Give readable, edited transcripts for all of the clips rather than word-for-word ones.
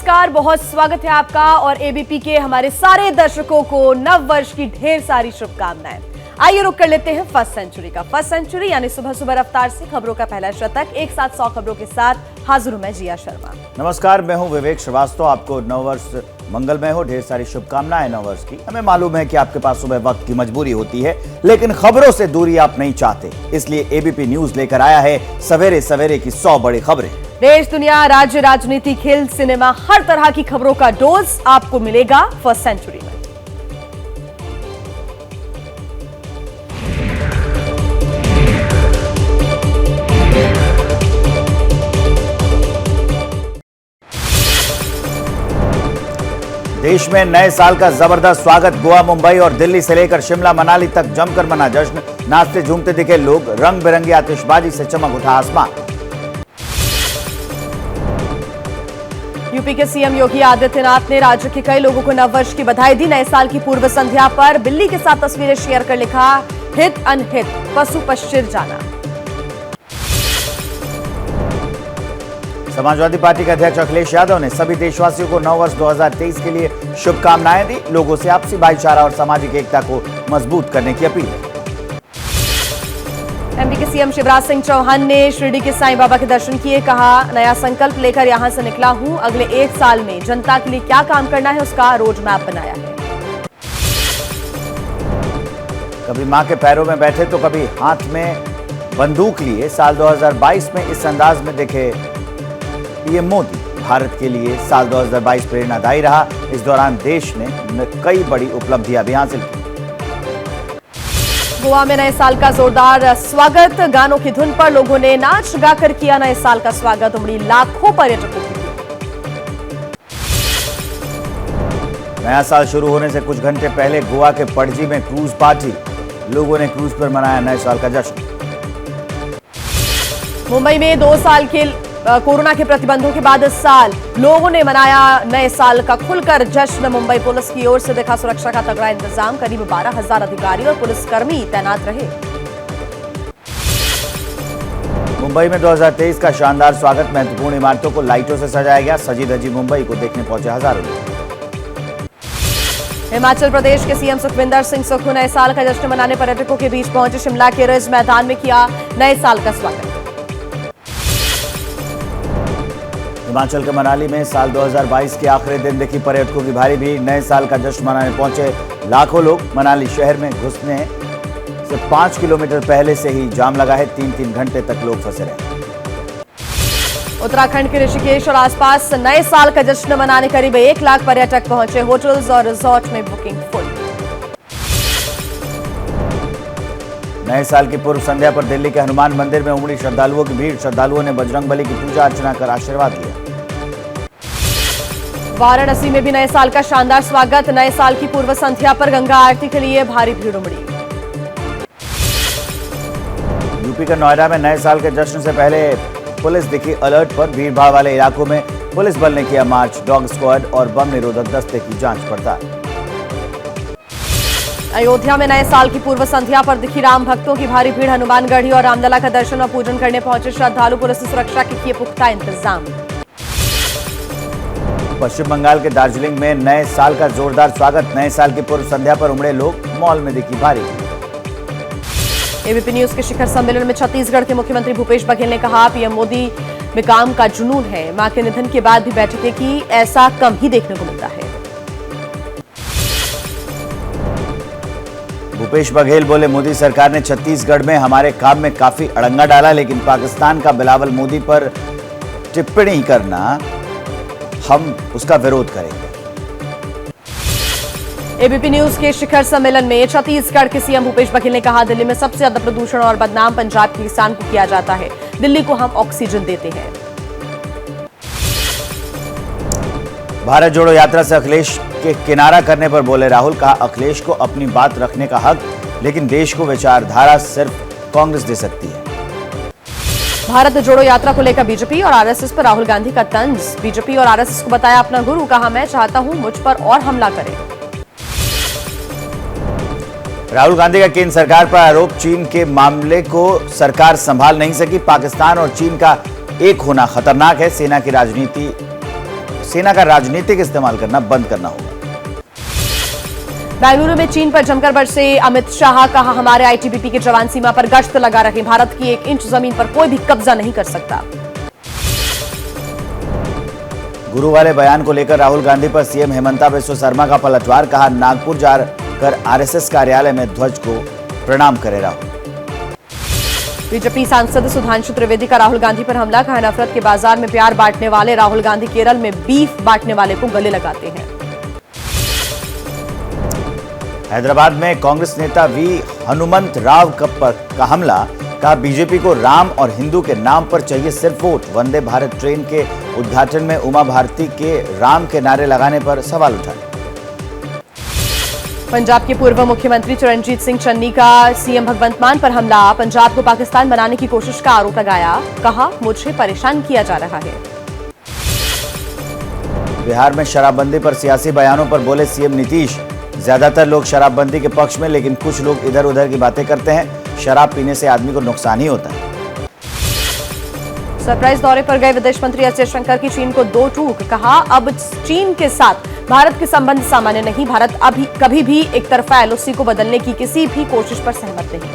नमस्कार, बहुत स्वागत है आपका और एबीपी के हमारे सारे दर्शकों को नव वर्ष की ढेर सारी शुभकामनाएं। आइए रुक कर लेते हैं फर्स्ट सेंचुरी का। फर्स्ट सेंचुरी यानी सुबह सुबह रफ्तार से खबरों का पहला शतक। एक साथ 100 खबरों के साथ हाजिर हूं मैं जिया शर्मा। नमस्कार, मैं हूं विवेक श्रीवास्तव। आपको नववर्ष मंगलमय हो, ढेर सारी शुभकामनाएं नववर्ष की। हमें मालूम है कि आपके पास सुबह वक्त की मजबूरी होती है, लेकिन खबरों से दूरी आप नहीं चाहते, इसलिए एबीपी न्यूज लेकर आया है सवेरे सवेरे की 100 बड़ी खबरें। देश, दुनिया, राज्य, राजनीति, खेल, सिनेमा, हर तरह की खबरों का डोज आपको मिलेगा फर्स्ट सेंचुरी में। देश में नए साल का जबरदस्त स्वागत। गोवा, मुंबई और दिल्ली से लेकर शिमला मनाली तक जमकर मना जश्न। नाचते झूमते दिखे लोग, रंग बिरंगी आतिशबाजी से चमक उठा आसमान। यूपी के सीएम योगी आदित्यनाथ ने राज्य के कई लोगों को नववर्ष की बधाई दी। नए साल की पूर्व संध्या पर बिल्ली के साथ तस्वीरें शेयर कर लिखा, हित अनहित पशु पश्चिर जाना। समाजवादी पार्टी के अध्यक्ष अखिलेश यादव ने सभी देशवासियों को नववर्ष 2023 के लिए शुभकामनाएं दी। लोगों से आपसी भाईचारा और सामाजिक एकता को मजबूत करने की अपील। एमपी के सीएम शिवराज सिंह चौहान ने शिरडी के साईं बाबा के दर्शन किए। कहा, नया संकल्प लेकर यहां से निकला हूं। अगले 1 साल में जनता के लिए क्या काम करना है, उसका रोड मैप बनाया है। कभी मां के पैरों में बैठे तो कभी हाथ में बंदूक लिए। साल 2022 में इस अंदाज में दिखे पीएम मोदी। भारत के लिए साल 2022 प्रेरणादायी रहा। इस दौरान देश ने कई बड़ी उपलब्धियां भी हासिल की। गोवा में नए साल का जोरदार स्वागत। गानों की धुन पर लोगों ने नाच गाकर किया नए साल का स्वागत। उमड़ी लाखों पर्यटकों की भीड़। नया साल शुरू होने से कुछ घंटे पहले गोवा के पणजी में क्रूज पार्टी। लोगों ने क्रूज पर मनाया नए साल का जश्न। मुंबई में 2 साल के कोरोना के प्रतिबंधों के बाद इस साल लोगों ने मनाया नए साल का खुलकर जश्न। मुंबई पुलिस की ओर से देखा सुरक्षा का तगड़ा इंतजाम। करीब 12,000 अधिकारी और पुलिसकर्मी तैनात रहे। मुंबई में 2023 का शानदार स्वागत। महत्वपूर्ण इमारतों को लाइटों से सजाया गया। सजी धजी मुंबई को देखने पहुंचे हजारों लोग। हिमाचल प्रदेश के सीएम सुखविंदर सिंह सुक्खू नए साल का जश्न मनाने पर्यटकों के बीच पहुंचे। शिमला के रिज मैदान में किया नए साल का स्वागत। हिमाचल के मनाली में साल 2022 के आखिरी दिन देखी पर्यटकों की भारी भीड़। नए साल का जश्न मनाने पहुंचे लाखों लोग। मनाली शहर में घुसने से 5 किलोमीटर पहले से ही जाम लगा है। 3-3 घंटे तक लोग फंसे रहे। उत्तराखंड के ऋषिकेश और आसपास नए साल का जश्न मनाने करीब 1 लाख पर्यटक पहुंचे। होटल्स और रिजॉर्ट में बुकिंग फुल। नए साल की पूर्व संध्या पर दिल्ली के हनुमान मंदिर में उमड़ी श्रद्धालुओं की भीड़। श्रद्धालुओं ने बजरंगबली की पूजा अर्चना कर आशीर्वाद लिया। वाराणसी में भी नए साल का शानदार स्वागत। नए साल की पूर्व संध्या पर गंगा आरती के लिए भारी भीड़ उमड़ी। यूपी के नोएडा में नए साल के जश्न से पहले पुलिस दिखी अलर्ट पर। भीड़ भाड़ वाले इलाकों में पुलिस बल ने किया मार्च। डॉग स्क्वाड और बम निरोधक दस्ते की जांच पड़ताल। अयोध्या में नए साल की पूर्व संध्या पर दिखी राम भक्तों की भारी भीड़। हनुमानगढ़ी और रामलला का दर्शन और पूजन करने पहुंचे श्रद्धालु। पुलिस ने सुरक्षा के किए पुख्ता इंतजाम। पश्चिम बंगाल के दार्जिलिंग में नए साल का जोरदार स्वागत। नए साल की पूर्व संध्या पर उमड़े लोग। मॉल में दिखी भारी भीड़। एबीपी न्यूज के शिखर सम्मेलन में छत्तीसगढ़ के मुख्यमंत्री भूपेश बघेल ने कहा, पीएम मोदी में काम का जुनून है। मां के निधन के बाद भी बैठकें की, ऐसा कम ही देखने को मिलता है। भूपेश बघेल बोले, मोदी सरकार ने छत्तीसगढ़ में हमारे काम में काफी अड़ंगा डाला, लेकिन पाकिस्तान का बिलावल मोदी पर टिप्पणी करना, हम उसका विरोध करेंगे। एबीपी न्यूज के शिखर सम्मेलन में छत्तीसगढ़ के सीएम भूपेश बघेल ने कहा, दिल्ली में सबसे ज्यादा प्रदूषण और बदनाम पंजाब के किसान को किया जाता है। दिल्ली को हम ऑक्सीजन देते हैं। भारत जोड़ो यात्रा से अखिलेश के किनारा करने पर बोले राहुल। कहा, अखिलेश को अपनी बात रखने का हक, लेकिन देश को विचारधारा सिर्फ कांग्रेस दे सकती है। भारत जोड़ो यात्रा को लेकर बीजेपी और आरएसएस पर राहुल गांधी का तंज। बीजेपी और आरएसएस को बताया अपना गुरु। कहा, मैं चाहता हूं मुझ पर और हमला करें। राहुल गांधी का केंद्र सरकार पर आरोप। चीन के मामले को सरकार संभाल नहीं सकी। पाकिस्तान और चीन का एक होना खतरनाक है। सेना की राजनीति सेना का राजनीतिक इस्तेमाल करना बंद करना होगा। बेंगलुरु में चीन पर जमकर बरसे अमित शाह, कहा हमारे आईटीबीपी के जवान सीमा पर गश्त लगा रहे, भारत की 1 इंच जमीन पर कोई भी कब्जा नहीं कर सकता। गुरु वाले बयान को लेकर राहुल गांधी पर सीएम हेमंता बिस्वा शर्मा का पलटवार, कहा नागपुर जाकर आरएसएस कार्यालय में ध्वज को प्रणाम करे राहुल। बीजेपी सांसद सुधांशु त्रिवेदी का राहुल गांधी पर हमला, कहा नफरत के बाजार में प्यार बांटने वाले राहुल गांधी केरल में बीफ बांटने वाले को गले लगाते हैं। हैदराबाद में कांग्रेस नेता वी हनुमंत राव का हमला, कहा बीजेपी को राम और हिंदू के नाम पर चाहिए सिर्फ वोट। वंदे भारत ट्रेन के उद्घाटन में उमा भारती के राम के नारे लगाने पर सवाल उठाए। पंजाब के पूर्व मुख्यमंत्री चरणजीत सिंह चन्नी का सीएम भगवंत मान पर हमला, पंजाब को पाकिस्तान बनाने की कोशिश का आरोप लगाया, कहा मुझे परेशान किया जा रहा है। बिहार में शराबबंदी पर सियासी बयानों पर बोले सीएम नीतीश, ज्यादातर लोग शराबबंदी के पक्ष में, लेकिन कुछ लोग इधर उधर की बातें करते हैं। शराब पीने से आदमी को नुकसान ही होता है। सरप्राइज दौरे पर गए विदेश मंत्री एस जयशंकर की चीन को 2 टूक, कहा अब चीन के साथ भारत के संबंध सामान्य नहीं, भारत अभी कभी भी एक तरफा एलओसी को बदलने की किसी भी कोशिश पर सहमत नहीं।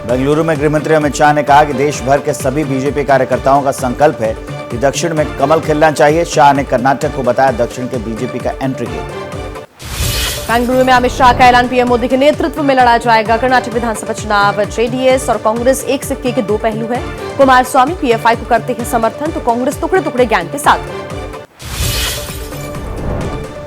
बेंगलुरु में गृहमंत्री अमित शाह ने कहा कि देश भर के सभी बीजेपी कार्यकर्ताओं का संकल्प है कि दक्षिण में कमल खिलना चाहिए। शाह ने कर्नाटक को बताया दक्षिण के बीजेपी का एंट्री गेट। बेंगलुरु में अमित शाह का ऐलान, पीएम मोदी के नेतृत्व में लड़ा जाएगा कर्नाटक विधानसभा चुनाव। जेडीएस और कांग्रेस एक सिक्के के 2 पहलू हैं। कुमारस्वामी पीएफआई को करते हैं समर्थन, तो कांग्रेस टुकड़े टुकड़े गैंग के साथ।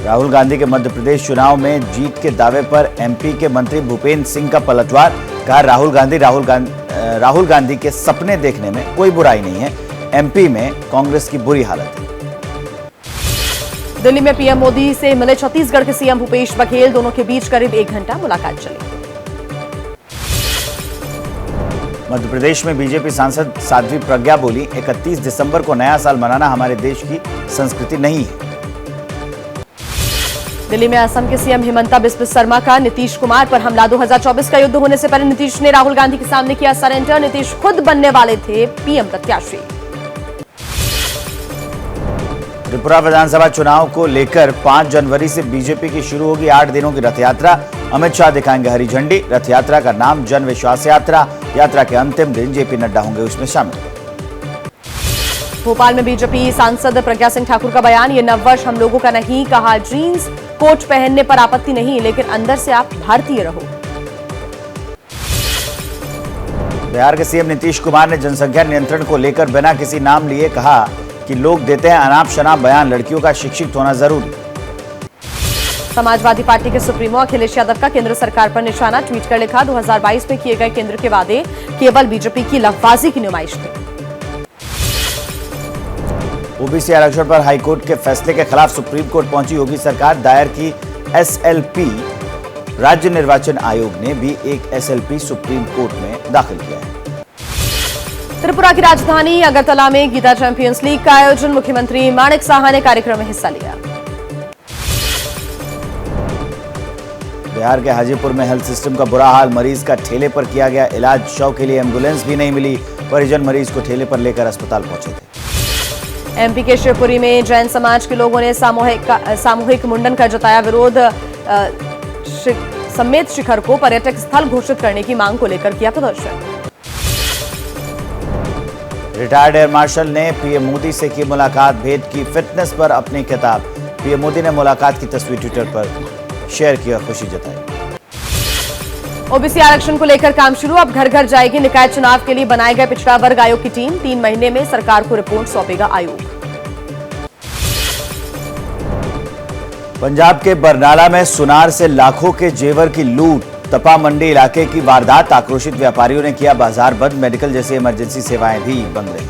राहुल गांधी के मध्य प्रदेश चुनाव में जीत के दावे पर एमपी के मंत्री भूपेंद्र सिंह का पलटवार, कहा राहुल गांधी के सपने देखने में कोई बुराई नहीं है, एमपी में कांग्रेस की बुरी हालत है। दिल्ली में पीएम मोदी से मिले छत्तीसगढ़ के सीएम भूपेश बघेल, दोनों के बीच करीब 1 घंटा मुलाकात चली। मध्य प्रदेश में बीजेपी सांसद साध्वी प्रज्ञा बोली, 31 दिसंबर को नया साल मनाना हमारे देश की संस्कृति नहीं है। दिल्ली में असम के सीएम हिमंता बिस्वा शर्मा का नीतीश कुमार पर हमला, 2024 का युद्ध होने से पहले नीतीश ने राहुल गांधी के सामने किया सरेंडर, नीतीश खुद बनने वाले थे पीएम प्रत्याशी। त्रिपुरा विधानसभा चुनाव को लेकर 5 जनवरी से बीजेपी की शुरू होगी 8 दिनों की रथ यात्रा, अमित शाह दिखाएंगे हरी झंडी। रथ यात्रा का नाम जन विश्वास यात्रा, यात्रा के अंतिम दिन जेपी नड्डा होंगे उसमें शामिल। भोपाल में बीजेपी सांसद प्रज्ञा सिंह ठाकुर का बयान, ये नववर्ष हम लोगों का नहीं, कहा जीन्स कोट पहनने पर आपत्ति नहीं, लेकिन अंदर से आप भारतीय रहो। बिहार के सीएम नीतीश कुमार ने जनसंख्या नियंत्रण को लेकर बिना किसी नाम लिए कहा कि लोग देते हैं अनाप शनाप बयान, लड़कियों का शिक्षित होना जरूरी। समाजवादी पार्टी के सुप्रीमो अखिलेश यादव का केंद्र सरकार पर निशाना, ट्वीट कर लिखा 2022 में किए गए केंद्र के वादे केवल बीजेपी की लफबाजी की नुमाइश थी। ओबीसी आरक्षण पर हाईकोर्ट के फैसले के खिलाफ सुप्रीम कोर्ट पहुंची योगी सरकार, दायर की एसएलपी। राज्य निर्वाचन आयोग ने भी एक एसएलपी सुप्रीम कोर्ट में दाखिल किया है। त्रिपुरा की राजधानी अगरतला में गीता चैंपियंस लीग का आयोजन, मुख्यमंत्री माणिक साहा ने कार्यक्रम में हिस्सा लिया। बिहार के हाजीपुर में हेल्थ सिस्टम का बुरा हाल, मरीज का ठेले पर किया गया इलाज, शव के लिए एम्बुलेंस भी नहीं मिली, परिजन मरीज को ठेले पर लेकर अस्पताल पहुंचे थे। एमपी के शिवपुरी में जैन समाज के लोगों ने सामूहिक मुंडन कर जताया विरोध, समेत शिखर को पर्यटक स्थल घोषित करने की मांग को लेकर किया प्रदर्शन। रिटायर्ड एयर मार्शल ने पीएम मोदी से की मुलाकात, भेंट की फिटनेस पर अपनी किताब। पीएम मोदी ने मुलाकात की तस्वीर ट्विटर पर शेयर की और खुशी जताई। ओबीसी आरक्षण को लेकर काम शुरू, अब घर घर जाएगी निकाय चुनाव के लिए बनाए गए पिछड़ा वर्ग आयोग की टीम, 3 महीने में सरकार को रिपोर्ट सौंपेगा आयोग। पंजाब के बरनाला में सुनार से लाखों के जेवर की लूट, तपा मंडी इलाके की वारदात, आक्रोशित व्यापारियों ने किया बाजार बंद, मेडिकल जैसी इमरजेंसी सेवाएं भी बंद रही।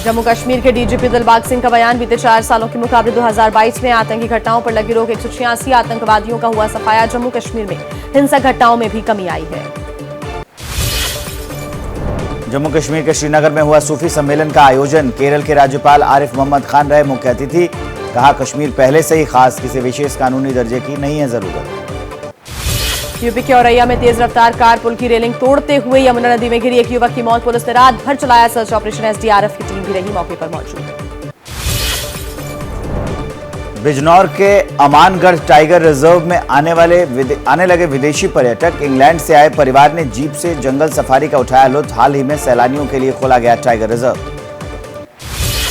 जम्मू कश्मीर के डीजीपी दिलबाग सिंह का बयान, बीते 4 सालों के मुकाबले 2022 में आतंकी घटनाओं पर लगी रोक, 186 आतंकवादियों का हुआ सफाया, जम्मू कश्मीर में हिंसक घटनाओं में भी कमी आई है। जम्मू कश्मीर के श्रीनगर में हुआ सूफी सम्मेलन का आयोजन, केरल के राज्यपाल आरिफ मोहम्मद खान रहे मुख्य अतिथि, कहा कश्मीर पहले से ही खास किसी विशेष कानूनी दर्जे की नहीं है जरूरत। यूपी के औरैया में तेज रफ्तार कार पुल की रेलिंग तोड़ते हुए यमुना नदी में गिरी एक युवक की मौत। पुलिस ने रात भर चलाया सर्च ऑपरेशन। एसडीआरएफ की टीम भी रही मौके पर मौजूद। बिजनौर के अमानगढ़ टाइगर रिजर्व में आने लगे विदेशी पर्यटक। इंग्लैंड से आए परिवार ने जीप से जंगल सफारी का उठाया लुत्फ। हाल ही में सैलानियों के लिए खोला गया टाइगर रिजर्व।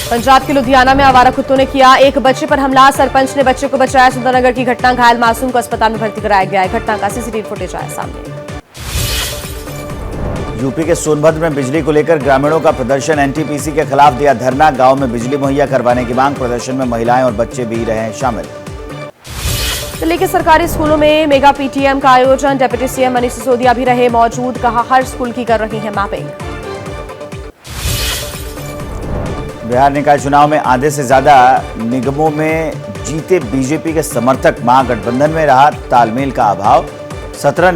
पंजाब के लुधियाना में आवारा कुत्तों ने किया एक बच्चे पर हमला। सरपंच ने बच्चे को बचाया। सुंदरनगर की घटना, घायल मासूम को अस्पताल में भर्ती कराया गया है। घटना का सीसीटीवी फुटेज आया सामने। यूपी के सोनभद्र में बिजली को लेकर ग्रामीणों का प्रदर्शन। एनटीपीसी के खिलाफ दिया धरना। गांव में बिजली मुहैया करवाने की मांग। प्रदर्शन में महिलाएं और बच्चे भी रहे हैं शामिल। दिल्ली के सरकारी स्कूलों में मेगा पीटीएम का आयोजन। डिप्टी सीएम मनीष सिसोदिया भी रहे मौजूद। कहा हर स्कूल की कर रही है मैपिंग। बिहार निकाय चुनाव में आधे से ज्यादा निगमों में जीते बीजेपी के समर्थक। महागठबंधन में रहा तालमेल का अभाव। 17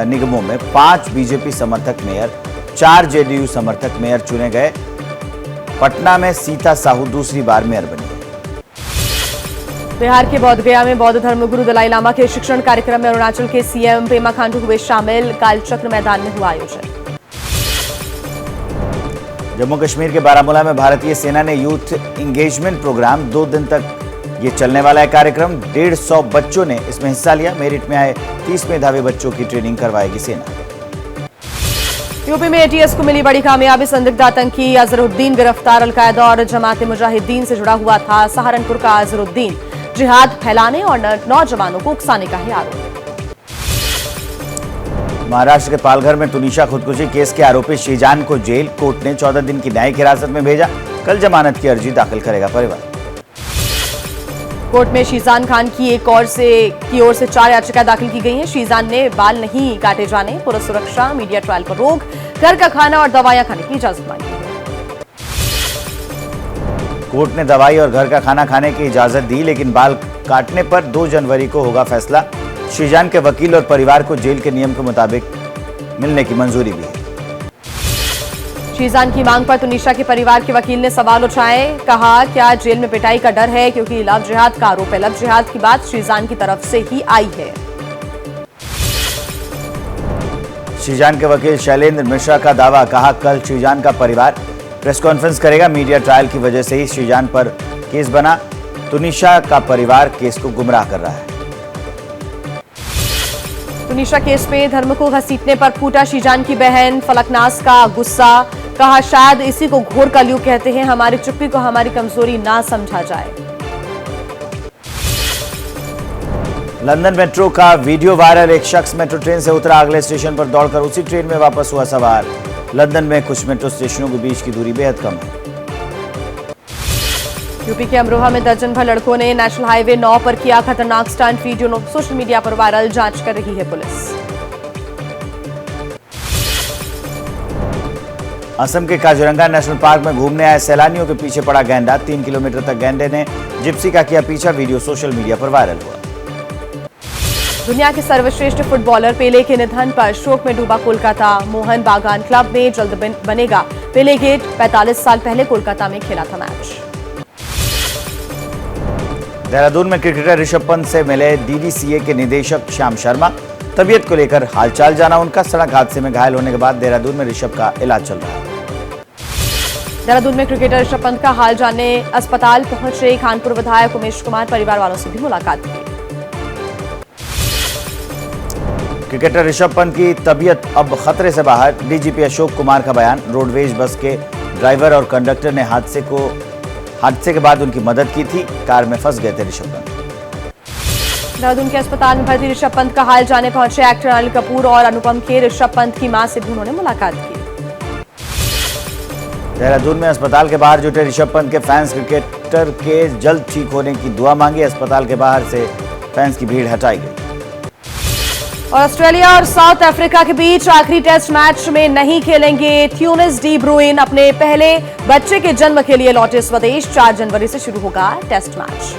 निगमों में 5 बीजेपी समर्थक मेयर, 4 जेडीयू समर्थक मेयर चुने गए। पटना में सीता साहू दूसरी बार मेयर बनी। बिहार के बोधगया में बौद्ध धर्मगुरु दलाई लामा के शिक्षण कार्यक्रम में अरुणाचल के सीएम पेमा खांडू हुए शामिल। कालचक्र मैदान में हुआ आयोजन। जम्मू कश्मीर के बारामूला में भारतीय सेना ने यूथ इंगेजमेंट प्रोग्राम 2 दिन तक ये चलने वाला है कार्यक्रम। 150 बच्चों ने इसमें हिस्सा लिया। मेरिट में आए 30 मेधावी बच्चों की ट्रेनिंग करवाएगी सेना। यूपी में एटीएस को मिली बड़ी कामयाबी। संदिग्ध आतंकी अजहरुद्दीन गिरफ्तार। अलकायदा और जमात मुजाहिदीन से जुड़ा हुआ था। सहारनपुर का अजहरुद्दीन जिहाद फैलाने और नौजवानों को उकसाने का है आरोप। महाराष्ट्र के पालघर में तुनिशा खुदकुशी केस के आरोपी शीजान को जेल। कोर्ट ने 14 दिन की न्यायिक हिरासत में भेजा। कल जमानत की अर्जी दाखिल करेगा परिवार। कोर्ट में शीजान खान की ओर से 4 याचिकाएं दाखिल की गई हैं। शीजान ने बाल नहीं काटे जाने, पुलिस सुरक्षा, मीडिया ट्रायल पर रोक, घर का खाना और दवाइयां खाने की इजाजत मांगी है। कोर्ट ने दवाई और घर का खाना खाने की इजाजत दी, लेकिन बाल काटने पर 2 जनवरी को होगा फैसला। शीजान के वकील और परिवार को जेल के नियम के मुताबिक मिलने की मंजूरी भी है। शीजान की मांग पर तुनिशा के परिवार के वकील ने सवाल उठाए। कहा क्या जेल में पिटाई का डर है, क्योंकि लव जिहाद का आरोप है। लव जिहाद की बात शीजान की तरफ से ही आई है। शीजान के वकील शैलेंद्र मिश्रा का दावा। कहा कल शीजान का परिवार प्रेस कॉन्फ्रेंस करेगा। मीडिया ट्रायल की वजह से ही शीजान पर केस बना। तुनिशा का परिवार केस को गुमराह कर रहा है। तुनिशा केस में धर्म को घसीटने पर फूटा शीजान की बहन। फलकनाज का गुस्सा। कहा शायद इसी को घोर कलयुग कहते हैं। हमारी चुप्पी को हमारी कमजोरी ना समझा जाए। लंदन मेट्रो का वीडियो वायरल। एक शख्स मेट्रो ट्रेन से उतरा, अगले स्टेशन पर दौड़कर उसी ट्रेन में वापस हुआ सवार। लंदन में कुछ मेट्रो स्टेशनों के बीच की दूरी बेहद कम है। यूपी के अमरोहा में दर्जन भर लड़कों ने नेशनल हाईवे 9 पर किया खतरनाक स्टंट। वीडियो सोशल मीडिया पर वायरल, जांच कर रही है पुलिस। असम के काजीरंगा नेशनल पार्क में घूमने आए सैलानियों के पीछे पड़ा गैंडा। 3 किलोमीटर तक गैंडे ने जिप्सी का किया पीछा। वीडियो सोशल मीडिया पर वायरल हुआ। दुनिया के सर्वश्रेष्ठ फुटबॉलर पेले के निधन पर शोक में डूबा कोलकाता। मोहन बागान क्लब में जल्द बनेगा पेले गेट। 45 साल पहले कोलकाता में खेला था मैच। देहरादून में क्रिकेटर ऋषभ पंत से मिले डीडीसीए के निदेशक श्याम शर्मा। तबीयत को लेकर हालचाल जाना उनका। सड़क हादसे में घायल होने के बाद देहरादून में ऋषभ का इलाज चल रहा है। देहरादून में क्रिकेटर ऋषभ पंत का हाल जानने अस्पताल पहुंचे खानपुर विधायक उमेश कुमार। परिवार वालों से भी मुलाकात की। क्रिकेटर ऋषभ पंत की तबीयत अब खतरे से बाहर। डीजीपी अशोक कुमार का बयान। रोडवेज बस के ड्राइवर और कंडक्टर ने हादसे के बाद उनकी मदद की थी। कार में फंस गए थे ऋषभ पंत। देहरादून के अस्पताल में भर्ती ऋषभ पंत का हाल जानने पहुंचे एक्टर अनिल कपूर और अनुपम खेर। ऋषभ पंत की मां से भी उन्होंने मुलाकात की। देहरादून में अस्पताल के बाहर जुटे ऋषभ पंत के फैंस क्रिकेटर के जल्द ठीक होने की दुआ मांगी। अस्पताल के बाहर से फैंस की भीड़ हटाई गई। और ऑस्ट्रेलिया और साउथ अफ्रीका के बीच आखिरी टेस्ट मैच में नहीं खेलेंगे थ्यूनिस डी ब्रुइन। अपने पहले बच्चे के जन्म के लिए लौटे स्वदेश। 4 जनवरी से शुरू होगा टेस्ट मैच।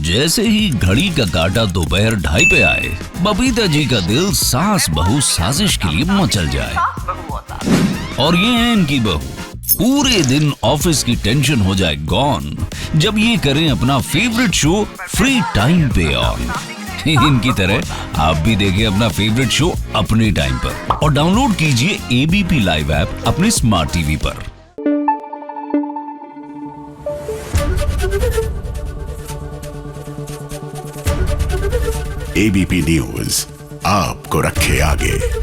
जैसे ही घड़ी का काटा दोपहर 2:30 पे आए, बबीता जी का दिल सास बहू साजिश के लिए मचल जाए। और ये है इनकी बहू पूरे दिन ऑफिस की टेंशन हो जाए गॉन जब ये करें अपना फेवरेट शो फ्री टाइम पे ऑन। इनकी तरह आप भी देखें अपना फेवरेट शो अपने टाइम पर और डाउनलोड कीजिए एबीपी लाइव ऐप अपने स्मार्ट टीवी पर। एबीपी न्यूज आपको रखे आगे।